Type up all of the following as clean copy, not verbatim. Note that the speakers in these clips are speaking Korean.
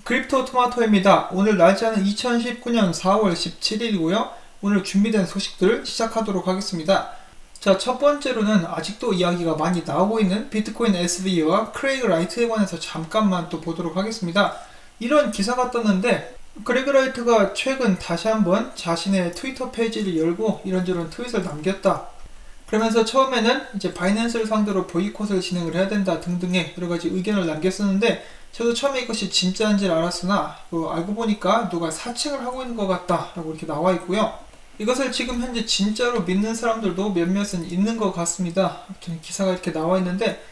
크립토 토마토입니다. 오늘 날짜는 2019년 4월 17일이고요. 오늘 준비된 소식들을 시작하도록 하겠습니다. 자, 첫 번째로는 아직도 이야기가 많이 나오고 있는 비트코인 SV와 크레이그 라이트에 관해서 잠깐만 또 보도록 하겠습니다. 이런 기사가 떴는데 크레이그 라이트가 최근 다시 한번 자신의 트위터 페이지를 열고 이런저런 트윗을 남겼다. 그러면서 처음에는 이제 바이낸스를 상대로 보이콧을 진행을 해야 된다 등등의 여러가지 의견을 남겼었는데, 저도 처음에 이것이 진짜인지 알았으나 알고 보니까 누가 사칭을 하고 있는 것 같다 라고 이렇게 나와 있고요. 이것을 지금 현재 진짜로 믿는 사람들도 몇몇은 있는 것 같습니다. 아무튼 기사가 이렇게 나와 있는데,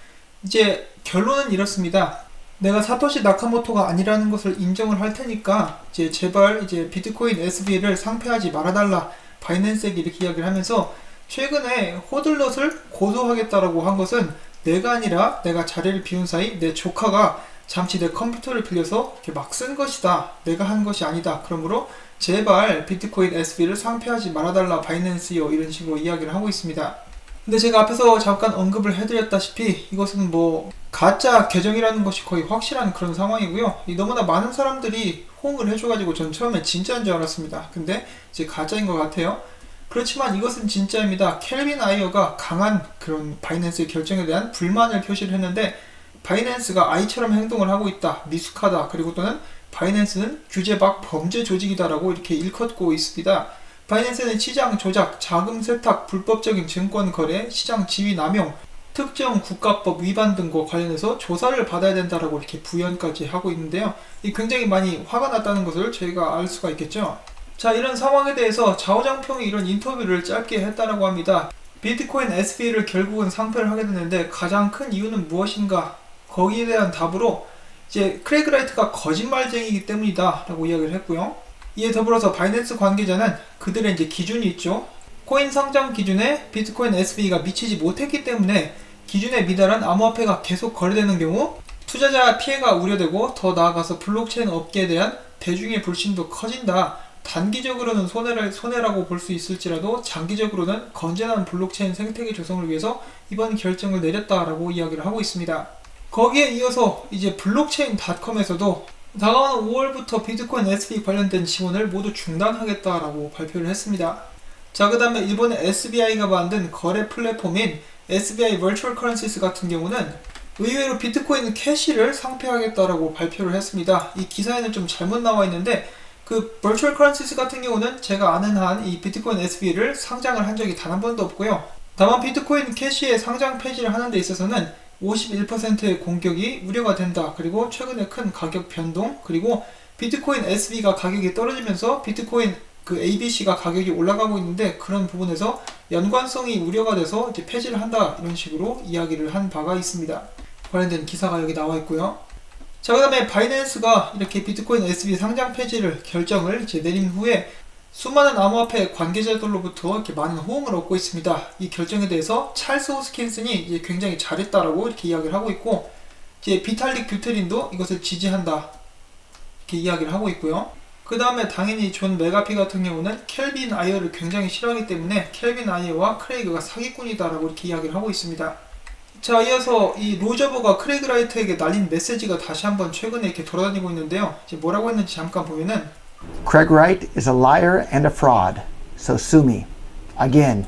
이제 결론은 이렇습니다. 내가 사토시 나카모토가 아니라는 것을 인정을 할 테니까 이제 제발 이제 비트코인 SV를 상폐하지 말아달라, 바이낸스에게 이렇게 이야기를 하면서, 최근에 호들럿을 고소하겠다라고 한 것은 내가 아니라 내가 자리를 비운 사이 내 조카가 잠시 내 컴퓨터를 빌려서 이렇게 막 쓴 것이다, 내가 한 것이 아니다, 그러므로 제발 비트코인 SV를 상폐하지 말아달라 바이낸스요, 이런 식으로 이야기를 하고 있습니다. 근데 제가 앞에서 잠깐 언급을 해드렸다시피 이것은 가짜 계정이라는 것이 거의 확실한 그런 상황이고요. 너무나 많은 사람들이 호응을 해줘가지고 전 처음에 진짜인 줄 알았습니다. 근데 이제 가짜인 것 같아요. 그렇지만 이것은 진짜입니다. 켈빈 아이어가 강한 그런 바이낸스의 결정에 대한 불만을 표시를 했는데, 바이낸스가 아이처럼 행동을 하고 있다, 미숙하다, 그리고 또는 바이낸스는 규제 밖 범죄 조직이다라고 이렇게 일컫고 있습니다. 바이낸스는 시장 조작, 자금 세탁, 불법적인 증권 거래, 시장 지위 남용, 특정 국가법 위반 등과 관련해서 조사를 받아야 된다라고 이렇게 부연까지 하고 있는데요. 굉장히 많이 화가 났다는 것을 저희가 알 수가 있겠죠. 자, 이런 상황에 대해서 자오장평이 이런 인터뷰를 짧게 했다라고 합니다. 비트코인 SV를 결국은 상폐를 하게 됐는데 가장 큰 이유는 무엇인가? 거기에 대한 답으로 이제 크레이그 라이트가 거짓말쟁이기 때문이다 라고 이야기를 했고요. 이에 더불어서 바이낸스 관계자는 그들의 이제 기준이 있죠. 코인 상장 기준에 비트코인 SV가 미치지 못했기 때문에 기준에 미달한 암호화폐가 계속 거래되는 경우 투자자 피해가 우려되고, 더 나아가서 블록체인 업계에 대한 대중의 불신도 커진다. 단기적으로는 손해라고 볼 수 있을지라도 장기적으로는 건전한 블록체인 생태계 조성을 위해서 이번 결정을 내렸다라고 이야기를 하고 있습니다. 거기에 이어서 이제 블록체인닷컴에서도 다가오는 5월부터 비트코인 SV 관련된 지원을 모두 중단하겠다라고 발표를 했습니다. 자, 그 다음에 일본의 SBI가 만든 거래 플랫폼인 SBI Virtual Currencies 같은 경우는 의외로 비트코인 캐시를 상폐하겠다라고 발표를 했습니다. 이 기사에는 좀 잘못 나와 있는데, 그 Virtual Currencies 같은 경우는 제가 아는 한 이 비트코인 SV를 상장을 한 적이 단 한 번도 없고요. 다만 비트코인 캐시의 상장 폐지를 하는 데 있어서는 51%의 공격이 우려가 된다. 그리고 최근에 큰 가격 변동, 그리고 비트코인 SV가 가격이 떨어지면서 비트코인 그 ABC가 가격이 올라가고 있는데, 그런 부분에서 연관성이 우려가 돼서 이제 폐지를 한다, 이런 식으로 이야기를 한 바가 있습니다. 관련된 기사가 여기 나와 있고요. 자, 그 다음에 바이낸스가 이렇게 비트코인 SV 상장 폐지를 결정을 이제 내린 후에 수많은 암호화폐 관계자들로부터 이렇게 많은 호응을 얻고 있습니다. 이 결정에 대해서 찰스 호스킨슨이 이제 굉장히 잘했다라고 이렇게 이야기를 하고 있고, 이제 비탈릭 뷰테린도 이것을 지지한다, 이렇게 이야기를 하고 있고요. 그 다음에 당연히 존 메가피 같은 경우는 켈빈 아이어를 굉장히 싫어하기 때문에 켈빈 아이어와 크레이그가 사기꾼이다라고 이렇게 이야기를 하고 있습니다. 자, 이어서 이 로저버가 크레이그 라이트에게 날린 메시지가 다시 한번 최근에 이렇게 돌아다니고 있는데요. 이제 뭐라고 했는지 잠깐 보면은, Craig Wright is a liar and a fraud, so sue me. Again.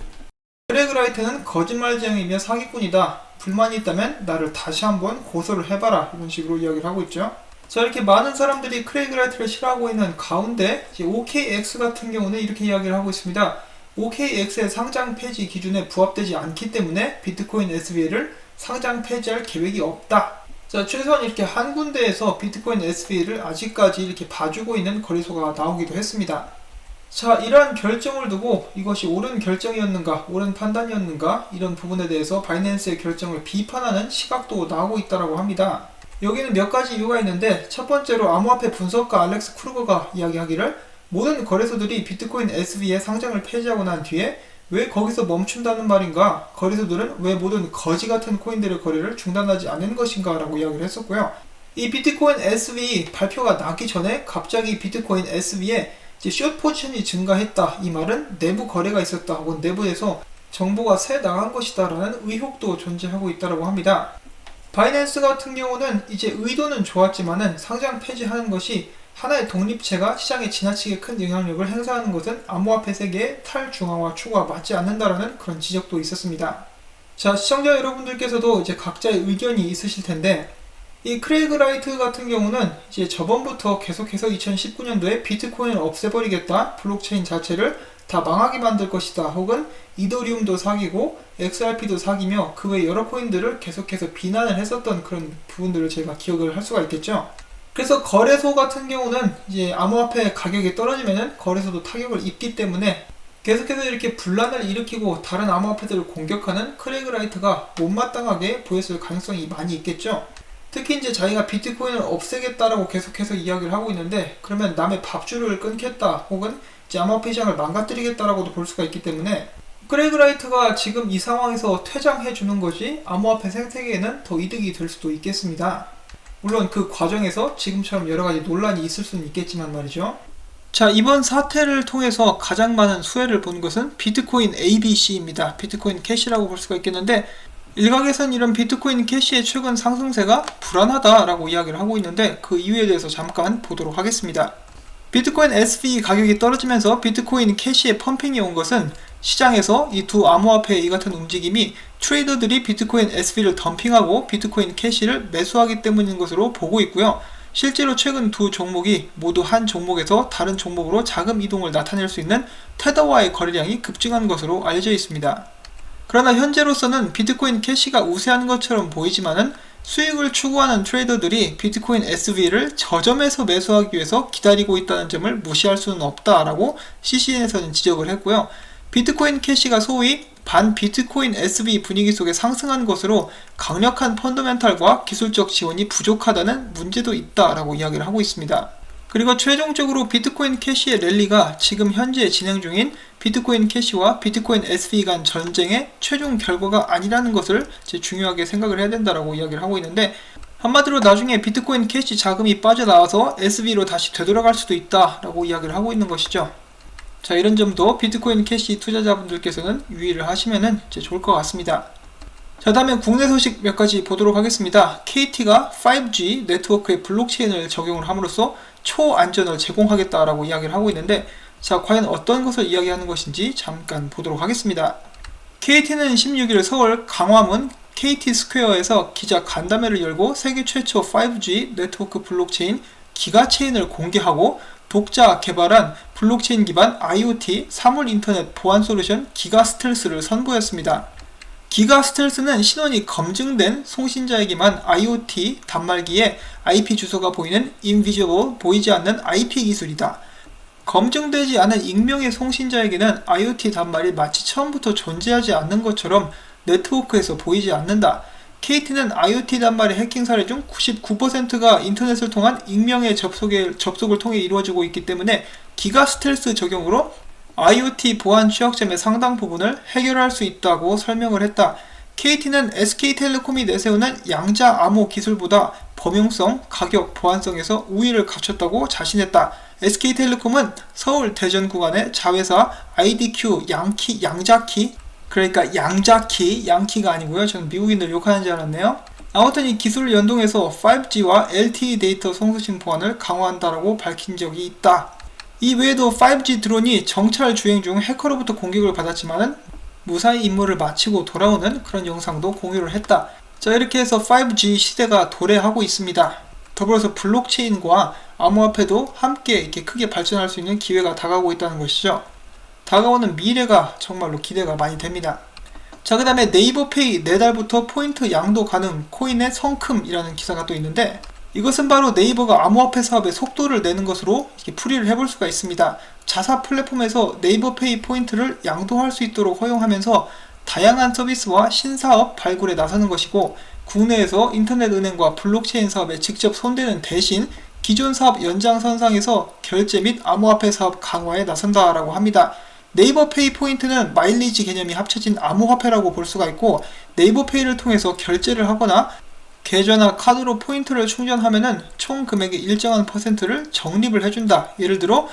크레이그 라이트는 거짓말쟁이며 사기꾼이다. 불만이 있다면 나를 다시 한번 고소를 해봐라, 이런 식으로 이야기를 하고 있죠. 자, 이렇게 많은 사람들이 크레이그 라이트를 싫어하고 있는 가운데 이제 OKX 같은 경우는 이렇게 이야기를 하고 있습니다. OKX의 상장 폐지 기준에 부합되지 않기 때문에 비트코인 SV를 상장 폐지할 계획이 없다. 자, 최소한 이렇게 한 군데에서 비트코인 SV를 아직까지 이렇게 봐주고 있는 거래소가 나오기도 했습니다. 자, 이러한 결정을 두고 이것이 옳은 결정이었는가, 옳은 판단이었는가, 이런 부분에 대해서 바이낸스의 결정을 비판하는 시각도 나오고 있다고 합니다. 여기는 몇 가지 이유가 있는데, 첫 번째로 암호화폐 분석가 알렉스 크루거가 이야기하기를 모든 거래소들이 비트코인 SV의 상장을 폐지하고 난 뒤에 왜 거기서 멈춘다는 말인가? 거래소들은 왜 모든 거지 같은 코인들의 거래를 중단하지 않는 것인가? 라고 이야기를 했었고요. 이 비트코인 SV 발표가 나기 전에 갑자기 비트코인 SV에 숏 포지션이 증가했다, 이 말은 내부 거래가 있었다, 혹은 내부에서 정보가 새 나간 것이다 라는 의혹도 존재하고 있다고 합니다. 바이낸스 같은 경우는 이제 의도는 좋았지만은 상장 폐지하는 것이 하나의 독립체가 시장에 지나치게 큰 영향력을 행사하는 것은 암호화폐 세계의 탈중앙화 추구와 맞지 않는다라는 그런 지적도 있었습니다. 자, 시청자 여러분들께서도 이제 각자의 의견이 있으실 텐데, 이 크레이그 라이트 같은 경우는 이제 저번부터 계속해서 2019년도에 비트코인을 없애버리겠다, 블록체인 자체를 다 망하게 만들 것이다, 혹은 이더리움도 사기고 XRP도 사기며 그 외 여러 코인들을 계속해서 비난을 했었던 그런 부분들을 저희가 기억을 할 수가 있겠죠. 그래서 거래소 같은 경우는 이제 암호화폐 가격이 떨어지면은 거래소도 타격을 입기 때문에 계속해서 이렇게 분란을 일으키고 다른 암호화폐들을 공격하는 크레이그 라이트가 못마땅하게 보였을 가능성이 많이 있겠죠. 특히 이제 자기가 비트코인을 없애겠다라고 계속해서 이야기를 하고 있는데, 그러면 남의 밥줄을 끊겠다 혹은 이제 암호화폐 시장을 망가뜨리겠다라고도 볼 수가 있기 때문에 크레이그 라이트가 지금 이 상황에서 퇴장해 주는 것이 암호화폐 생태계에는 더 이득이 될 수도 있겠습니다. 물론 그 과정에서 지금처럼 여러가지 논란이 있을 수는 있겠지만 말이죠. 자, 이번 사태를 통해서 가장 많은 수혜를 본 것은 비트코인 ABC입니다. 비트코인 캐시라고 볼 수가 있겠는데, 일각에선 이런 비트코인 캐시의 최근 상승세가 불안하다라고 이야기를 하고 있는데, 그 이유에 대해서 잠깐 보도록 하겠습니다. 비트코인 SV 가격이 떨어지면서 비트코인 캐시의 펌핑이 온 것은 시장에서 이 두 암호화폐의 이 같은 움직임이 트레이더들이 비트코인 SV를 덤핑하고 비트코인 캐시를 매수하기 때문인 것으로 보고 있고요. 실제로 최근 두 종목이 모두 한 종목에서 다른 종목으로 자금 이동을 나타낼 수 있는 테더와의 거래량이 급증한 것으로 알려져 있습니다. 그러나 현재로서는 비트코인 캐시가 우세한 것처럼 보이지만은 수익을 추구하는 트레이더들이 비트코인 SV를 저점에서 매수하기 위해서 기다리고 있다는 점을 무시할 수는 없다라고 CCN에서는 지적을 했고요. 비트코인 캐시가 소위 반 비트코인 SV 분위기 속에 상승한 것으로 강력한 펀더멘탈과 기술적 지원이 부족하다는 문제도 있다라고 이야기를 하고 있습니다. 그리고 최종적으로 비트코인 캐시의 랠리가 지금 현재 진행 중인 비트코인 캐시와 비트코인 SV 간 전쟁의 최종 결과가 아니라는 것을 중요하게 생각을 해야 된다라고 이야기를 하고 있는데, 한마디로 나중에 비트코인 캐시 자금이 빠져나와서 SV로 다시 되돌아갈 수도 있다라고 이야기를 하고 있는 것이죠. 자, 이런 점도 비트코인 캐시 투자자분들께서는 유의를 하시면 좋을 것 같습니다. 자, 다음에 국내 소식 몇 가지 보도록 하겠습니다. KT가 5G 네트워크에 블록체인을 적용을 함으로써 초안전을 제공하겠다라고 이야기를 하고 있는데, 자, 과연 어떤 것을 이야기하는 것인지 잠깐 보도록 하겠습니다. KT는 16일 서울 강화문 KT 스퀘어에서 기자 간담회를 열고 세계 최초 5G 네트워크 블록체인 기가체인을 공개하고 독자 개발한 블록체인 기반 IoT 사물 인터넷 보안 솔루션 기가스텔스를 선보였습니다. 기가스텔스는 신원이 검증된 송신자에게만 IoT 단말기에 IP 주소가 보이는 Invisible 보이지 않는 IP 기술이다. 검증되지 않은 익명의 송신자에게는 IoT 단말이 마치 처음부터 존재하지 않는 것처럼 네트워크에서 보이지 않는다. KT는 IoT 단말의 해킹 사례 중 99%가 인터넷을 통한 익명의 접속을 통해 이루어지고 있기 때문에 기가 스텔스 적용으로 IoT 보안 취약점의 상당 부분을 해결할 수 있다고 설명을 했다. KT는 SK텔레콤이 내세우는 양자 암호 기술보다 범용성, 가격, 보안성에서 우위를 갖췄다고 자신했다. SK텔레콤은 서울 대전 구간의 자회사 IDQ 양자키, 그러니까 양키가 아니고요. 저는 미국인들 욕하는 줄 알았네요. 아무튼 이 기술을 연동해서 5G와 LTE 데이터 송수신 보안을 강화한다라고 밝힌 적이 있다. 이 외에도 5G 드론이 정찰 주행 중 해커로부터 공격을 받았지만은 무사히 임무를 마치고 돌아오는 그런 영상도 공유를 했다. 자, 이렇게 해서 5G 시대가 도래하고 있습니다. 더불어서 블록체인과 암호화폐도 함께 이렇게 크게 발전할 수 있는 기회가 다가오고 있다는 것이죠. 다가오는 미래가 정말로 기대가 많이 됩니다. 자, 그 다음에 네이버페이 내달부터 포인트 양도 가능 코인의 성큼이라는 기사가 또 있는데, 이것은 바로 네이버가 암호화폐 사업의 속도를 내는 것으로 풀이를 해볼 수가 있습니다. 자사 플랫폼에서 네이버페이 포인트를 양도할 수 있도록 허용하면서 다양한 서비스와 신사업 발굴에 나서는 것이고, 국내에서 인터넷 은행과 블록체인 사업에 직접 손대는 대신 기존 사업 연장선상에서 결제 및 암호화폐 사업 강화에 나선다라고 합니다. 네이버페이 포인트는 마일리지 개념이 합쳐진 암호화폐라고 볼 수가 있고, 네이버페이를 통해서 결제를 하거나 계좌나 카드로 포인트를 충전하면은 총 금액의 일정한 퍼센트를 적립을 해준다. 예를 들어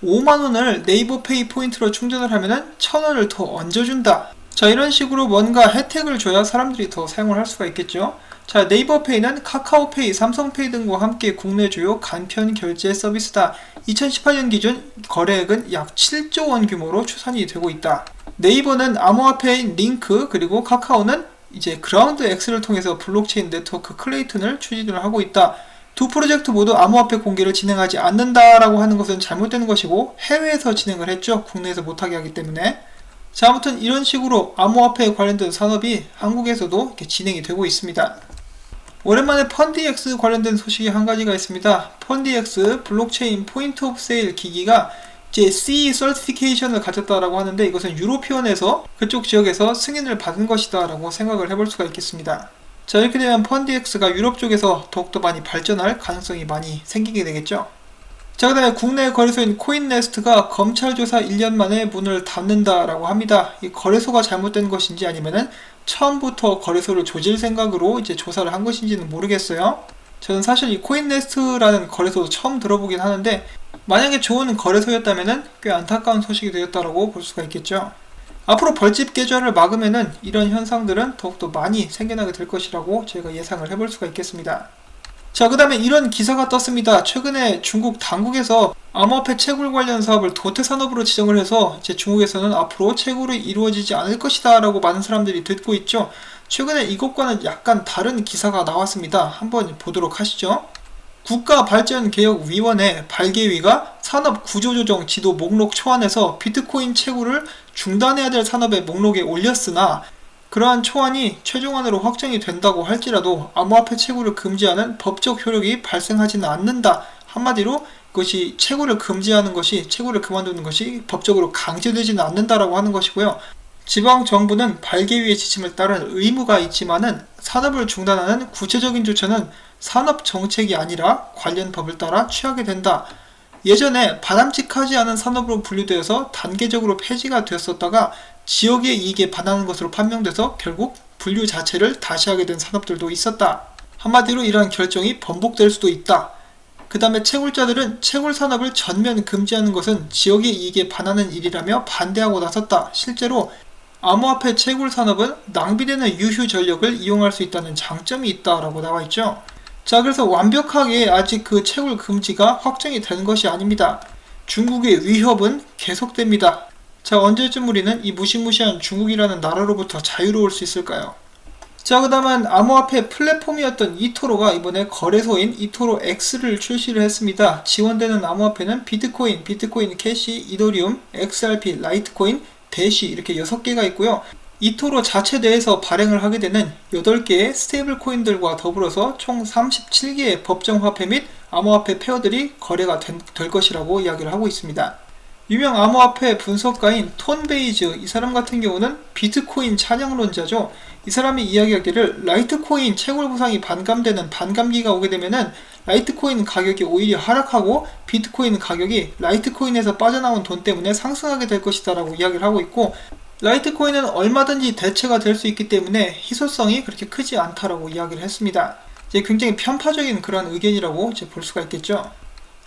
5만원을 네이버페이 포인트로 충전을 하면은 1,000원을 더 얹어준다. 자, 이런 식으로 뭔가 혜택을 줘야 사람들이 더 사용을 할 수가 있겠죠. 자, 네이버페이는 카카오페이, 삼성페이 등과 함께 국내 주요 간편 결제 서비스다. 2018년 기준 거래액은 약 7조 원 규모로 추산이 되고 있다. 네이버는 암호화폐인 링크, 그리고 카카오는 이제 그라운드 X를 통해서 블록체인 네트워크 클레이튼을 추진을 하고 있다. 두 프로젝트 모두 암호화폐 공개를 진행하지 않는다라고 하는 것은 잘못된 것이고, 해외에서 진행을 했죠. 국내에서 못하게 하기 때문에. 자, 아무튼 이런 식으로 암호화폐에 관련된 산업이 한국에서도 이렇게 진행이 되고 있습니다. 오랜만에 펀디엑스 관련된 소식이 한 가지가 있습니다. 펀디엑스 블록체인 포인트 오브 세일 기기가 이제 CE 서티피케이션을 가졌다라고 하는데, 이것은 유로피언에서 그쪽 지역에서 승인을 받은 것이다 라고 생각을 해볼 수가 있겠습니다. 자, 이렇게 되면 펀디엑스가 유럽 쪽에서 더욱더 많이 발전할 가능성이 많이 생기게 되겠죠. 자, 그 다음에 국내 거래소인 코인네스트가 검찰 조사 1년 만에 문을 닫는다라고 합니다. 이 거래소가 잘못된 것인지 아니면은 처음부터 거래소를 조질 생각으로 이제 조사를 한 것인지는 모르겠어요. 저는 사실 이 코인네스트라는 거래소도 처음 들어보긴 하는데, 만약에 좋은 거래소였다면은 꽤 안타까운 소식이 되었다라고 볼 수가 있겠죠. 앞으로 벌집 계좌를 막으면은 이런 현상들은 더욱더 많이 생겨나게 될 것이라고 저희가 예상을 해볼 수가 있겠습니다. 자, 그 다음에 이런 기사가 떴습니다. 최근에 중국 당국에서 암호화폐 채굴 관련 사업을 도태산업으로 지정을 해서 이제 중국에서는 앞으로 채굴이 이루어지지 않을 것이다 라고 많은 사람들이 듣고 있죠. 최근에 이것과는 약간 다른 기사가 나왔습니다. 한번 보도록 하시죠. 국가발전개혁위원회 발개위가 산업구조조정 지도 목록 초안에서 비트코인 채굴을 중단해야 될 산업의 목록에 올렸으나, 그러한 초안이 최종안으로 확정이 된다고 할지라도 암호화폐 채굴을 금지하는 법적 효력이 발생하지는 않는다. 한마디로 그것이 채굴을 금지하는 것이, 채굴을 그만두는 것이 법적으로 강제되지는 않는다라고 하는 것이고요. 지방정부는 발개위의 지침을 따르는 의무가 있지만은 산업을 중단하는 구체적인 조처는 산업정책이 아니라 관련 법을 따라 취하게 된다. 예전에 바람직하지 않은 산업으로 분류되어서 단계적으로 폐지가 되었었다가 지역의 이익에 반하는 것으로 판명돼서 결국 분류 자체를 다시 하게 된 산업들도 있었다. 한마디로 이러한 결정이 번복될 수도 있다. 그 다음에 채굴자들은 채굴 산업을 전면 금지하는 것은 지역의 이익에 반하는 일이라며 반대하고 나섰다. 실제로 암호화폐 채굴 산업은 낭비되는 유휴 전력을 이용할 수 있다는 장점이 있다라고 나와 있죠. 자, 그래서 완벽하게 아직 그 채굴 금지가 확정이 된 것이 아닙니다. 중국의 위협은 계속됩니다. 자, 언제쯤 우리는 이 무시무시한 중국이라는 나라로부터 자유로울 수 있을까요? 자, 그 다음은 암호화폐 플랫폼이었던 이토로가 이번에 거래소인 이토로 X를 출시를 했습니다. 지원되는 암호화폐는 비트코인, 비트코인 캐시, 이더리움, XRP, 라이트코인, 대시 이렇게 6개가 있고요. 이토로 자체 내에서 발행을 하게 되는 8개의 스테이블 코인들과 더불어서 총 37개의 법정 화폐 및 암호화폐 페어들이 거래가 될 것이라고 이야기를 하고 있습니다. 유명 암호화폐 분석가인 톤 베이즈, 이 사람 같은 경우는 비트코인 찬양론자죠. 이 사람이 이야기하기를 라이트코인 채굴 보상이 반감되는 반감기가 오게 되면은 라이트코인 가격이 오히려 하락하고 비트코인 가격이 라이트코인에서 빠져나온 돈 때문에 상승하게 될 것이다 라고 이야기를 하고 있고, 라이트코인은 얼마든지 대체가 될 수 있기 때문에 희소성이 그렇게 크지 않다라고 이야기를 했습니다. 이제 굉장히 편파적인 그런 의견이라고 이제 볼 수가 있겠죠.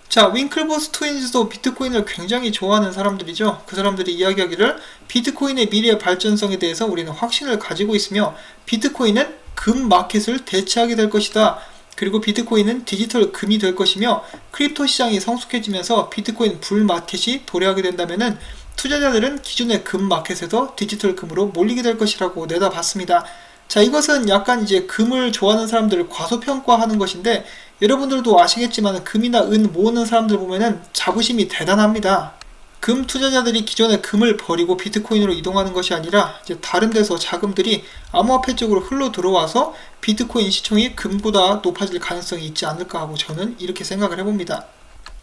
자, 윙클보스 트윈즈도 비트코인을 굉장히 좋아하는 사람들이죠. 그 사람들이 이야기하기를 비트코인의 미래 발전성에 대해서 우리는 확신을 가지고 있으며 비트코인은 금 마켓을 대체하게 될 것이다. 그리고 비트코인은 디지털 금이 될 것이며 크립토 시장이 성숙해지면서 비트코인 불 마켓이 도래하게 된다면은 투자자들은 기존의 금 마켓에서 디지털 금으로 몰리게 될 것이라고 내다봤습니다. 자, 이것은 약간 이제 금을 좋아하는 사람들을 과소평가하는 것인데, 여러분들도 아시겠지만 금이나 은 모으는 사람들 보면은 자부심이 대단합니다. 금 투자자들이 기존의 금을 버리고 비트코인으로 이동하는 것이 아니라 이제 다른 데서 자금들이 암호화폐 쪽으로 흘러 들어와서 비트코인 시총이 금보다 높아질 가능성이 있지 않을까 하고 저는 이렇게 생각을 해봅니다.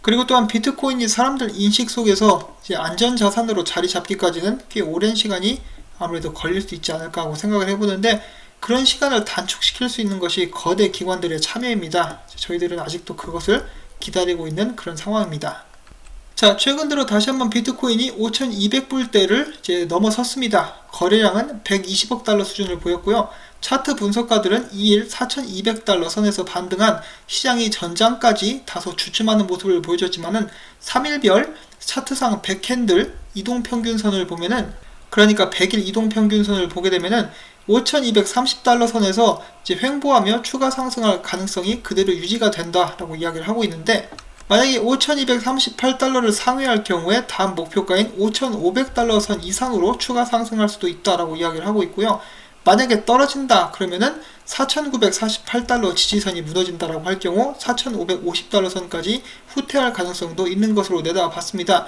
그리고 또한 비트코인이 사람들 인식 속에서 이제 안전자산으로 자리 잡기까지는 꽤 오랜 시간이 아무래도 걸릴 수 있지 않을까 하고 생각을 해보는데, 그런 시간을 단축시킬 수 있는 것이 거대 기관들의 참여입니다. 저희들은 아직도 그것을 기다리고 있는 그런 상황입니다. 자, 최근 들어 다시 한번 비트코인이 5,200불대를 이제 넘어섰습니다. 거래량은 120억 달러 수준을 보였고요. 차트 분석가들은 2일 4,200달러 선에서 반등한 시장이 전장까지 다소 주춤하는 모습을 보여줬지만은 3일별 차트상 100캔들 이동평균선을 보면은, 그러니까 100일 이동평균선을 보게 되면은 $5,230 선에서 이제 횡보하며 추가 상승할 가능성이 그대로 유지가 된다라고 이야기를 하고 있는데, 만약에 $5,238를 상회할 경우에 다음 목표가인 $5,500 선 이상으로 추가 상승할 수도 있다라고 이야기를 하고 있고요. 만약에 떨어진다 그러면은 $4,948 지지선이 무너진다라고 할 경우 $4,550 선까지 후퇴할 가능성도 있는 것으로 내다봤습니다.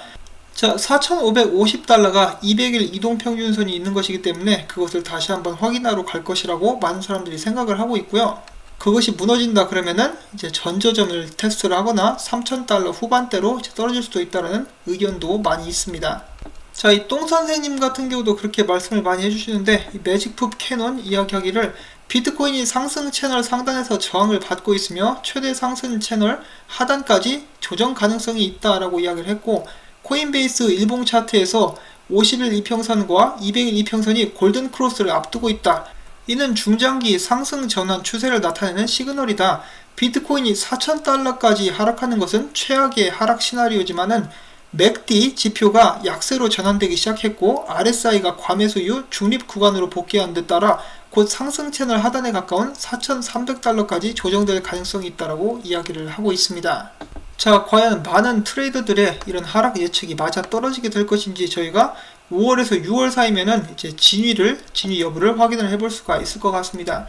자, $4,550가 200일 이동평균선이 있는 것이기 때문에 그것을 다시 한번 확인하러 갈 것이라고 많은 사람들이 생각을 하고 있고요. 그것이 무너진다 그러면은 이제 전저점을 테스트를 하거나 $3,000 후반대로 이제 떨어질 수도 있다는 의견도 많이 있습니다. 자, 이 똥 선생님 같은 경우도 그렇게 말씀을 많이 해주시는데, 이 매직풋 캐논 이야기하기를 비트코인이 상승 채널 상단에서 저항을 받고 있으며 최대 상승 채널 하단까지 조정 가능성이 있다라고 이야기를 했고, 코인베이스 일봉 차트에서 50일 이평선과 200일 이평선이 골든 크로스를 앞두고 있다. 이는 중장기 상승 전환 추세를 나타내는 시그널이다. 비트코인이 $4,000까지 하락하는 것은 최악의 하락 시나리오지만은 맥디 지표가 약세로 전환되기 시작했고 RSI가 과매수 이후 중립 구간으로 복귀하는 데 따라 곧 상승 채널 하단에 가까운 $4,300까지 조정될 가능성이 있다고 이야기를 하고 있습니다. 자, 과연 많은 트레이더들의 이런 하락 예측이 맞아 떨어지게 될 것인지 저희가 5월에서 6월 사이면은 이제 진위 여부를 확인을 해볼 수가 있을 것 같습니다.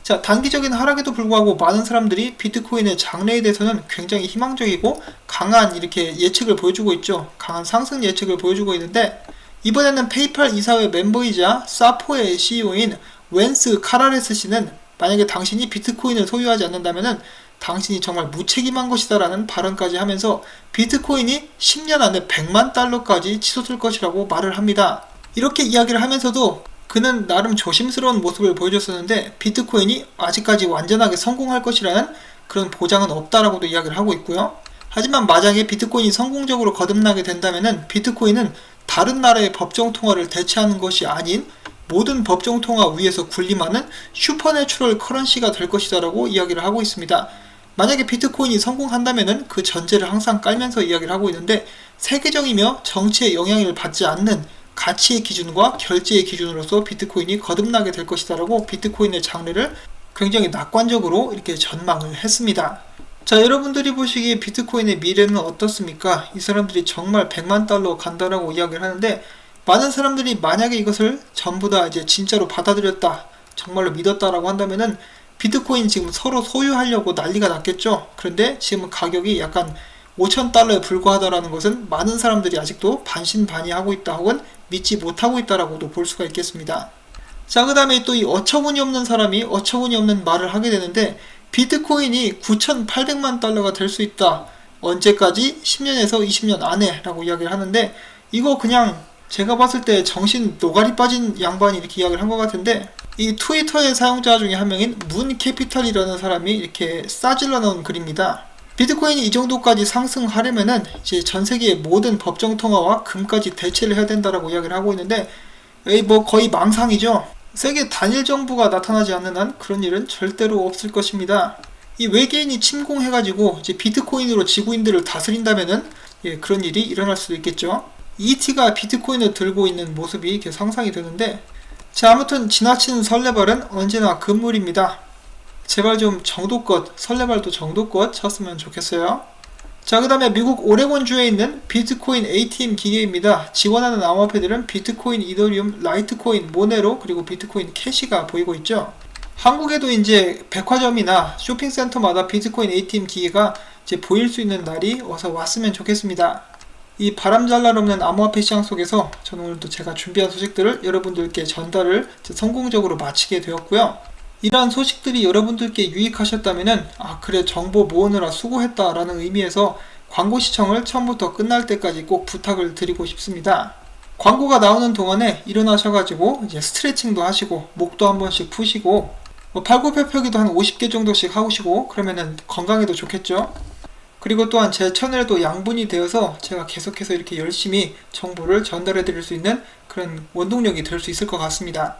자, 단기적인 하락에도 불구하고 많은 사람들이 비트코인의 장래에 대해서는 굉장히 희망적이고 강한 이렇게 예측을 보여주고 있죠. 강한 상승 예측을 보여주고 있는데, 이번에는 페이팔 이사회 멤버이자 사포의 CEO인 웬스 카라레스 씨는 만약에 당신이 비트코인을 소유하지 않는다면은 당신이 정말 무책임한 것이다 라는 발언까지 하면서 비트코인이 10년 안에 $1,000,000까지 치솟을 것이라고 말을 합니다. 이렇게 이야기를 하면서도 그는 나름 조심스러운 모습을 보여줬었는데 비트코인이 아직까지 완전하게 성공할 것이라는 그런 보장은 없다라고도 이야기를 하고 있고요. 하지만 만약에 비트코인이 성공적으로 거듭나게 된다면은 비트코인은 다른 나라의 법정통화를 대체하는 것이 아닌 모든 법정통화 위에서 군림하는 슈퍼내추럴 커런시가 될 것이다 라고 이야기를 하고 있습니다. 만약에 비트코인이 성공한다면은 그 전제를 항상 깔면서 이야기를 하고 있는데, 세계적이며 정치의 영향을 받지 않는 가치의 기준과 결제의 기준으로서 비트코인이 거듭나게 될 것이다 라고 비트코인의 장래를 굉장히 낙관적으로 이렇게 전망을 했습니다. 자, 여러분들이 보시기에 비트코인의 미래는 어떻습니까? 이 사람들이 정말 $1,000,000 간다라고 이야기를 하는데, 많은 사람들이 만약에 이것을 전부 다 이제 진짜로 받아들였다, 정말로 믿었다라고 한다면은 비트코인 지금 서로 소유하려고 난리가 났겠죠. 그런데 지금 가격이 약간 $5,000에 불과하다라는 것은 많은 사람들이 아직도 반신반의하고 있다 혹은 믿지 못하고 있다라고도 볼 수가 있겠습니다. 자, 그 다음에 또 이 어처구니 없는 사람이 어처구니 없는 말을 하게 되는데, 비트코인이 $9,800만 될 수 있다. 언제까지? 10년에서 20년 안에 라고 이야기를 하는데, 이거 그냥 제가 봤을 때 정신 노가리 빠진 양반이 이렇게 이야기를 한 것 같은데, 이 트위터의 사용자 중에 한 명인 문캐피탈이라는 사람이 이렇게 싸질러 놓은 글입니다. 비트코인이 이 정도까지 상승하려면은 이제 전 세계의 모든 법정 통화와 금까지 대체를 해야 된다라고 이야기를 하고 있는데, 뭐 거의 망상이죠. 세계 단일 정부가 나타나지 않는 한 그런 일은 절대로 없을 것입니다. 이 외계인이 침공해가지고 이제 비트코인으로 지구인들을 다스린다면은 그런 일이 일어날 수도 있겠죠. ET가 비트코인을 들고 있는 모습이 이렇게 상상이 되는데, 자, 아무튼 지나치는 설레발은 언제나 금물입니다. 제발 좀 정도껏, 설레발도 정도껏 쳤으면 좋겠어요. 자, 그 다음에 미국 오레곤주에 있는 비트코인 ATM 기계입니다. 지원하는 암호화폐들은 비트코인, 이더리움, 라이트코인, 모네로, 그리고 비트코인 캐시가 보이고 있죠. 한국에도 이제 백화점이나 쇼핑센터마다 비트코인 ATM 기계가 이제 보일 수 있는 날이 어서 왔으면 좋겠습니다. 이 바람잘날 없는 암호화폐 시장 속에서 저는 오늘도 제가 준비한 소식들을 여러분들께 전달을 성공적으로 마치게 되었고요. 이러한 소식들이 여러분들께 유익하셨다면은 그래, 정보 모으느라 수고했다 라는 의미에서 광고 시청을 처음부터 끝날 때까지 꼭 부탁을 드리고 싶습니다. 광고가 나오는 동안에 일어나셔가지고 이제 스트레칭도 하시고 목도 한 번씩 푸시고 팔굽혀펴기도 한 50개 정도씩 하시고 그러면은 건강에도 좋겠죠. 그리고 또한 제 채널에도 양분이 되어서 제가 계속해서 이렇게 열심히 정보를 전달해 드릴 수 있는 그런 원동력이 될 수 있을 것 같습니다.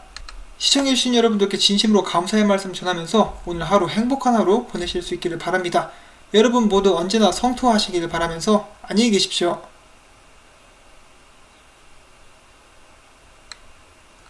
시청해주신 여러분들께 진심으로 감사의 말씀 전하면서 오늘 하루 행복한 하루 보내실 수 있기를 바랍니다. 여러분 모두 언제나 성토하시기를 바라면서 안녕히 계십시오.